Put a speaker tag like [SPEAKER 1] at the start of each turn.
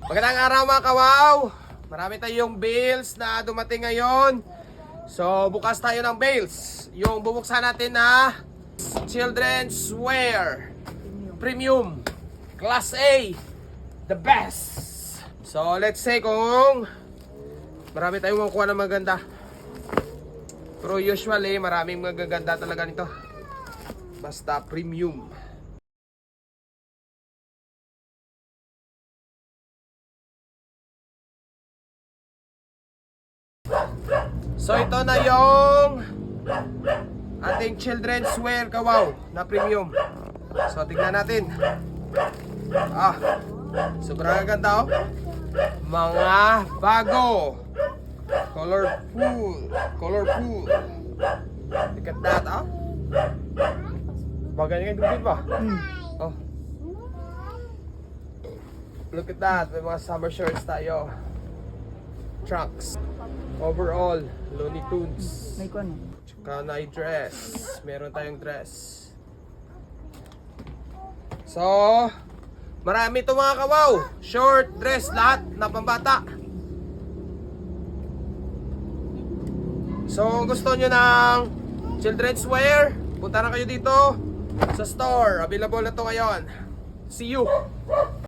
[SPEAKER 1] Magandang araw mga kawaw. Marami tayong bales na dumating ngayon. So bukas tayo ng bales. Yung bubuksan natin na children's wear premium class A, the best. So let's say kung marami tayong makukuha na maganda. Pero usually maraming magaganda talaga nito. Basta premium. So ito na yung ating children's wear kawaw na premium. So tignan natin. Sobrang ganda oh. Mga bago. Colorful. Look at that ah. Bagay nga dugid ba? Oh. Look at that. May mga summer shorts tayo. Trunks. Overall, Looney Tunes.
[SPEAKER 2] May kuwan.
[SPEAKER 1] Tsaka night dress. Meron tayong dress. So, marami ito mga kawaw. Short, dress, lahat na pambata. So, kung gusto nyo ng children's wear, punta na kayo dito sa store. Available na ito ngayon. See you!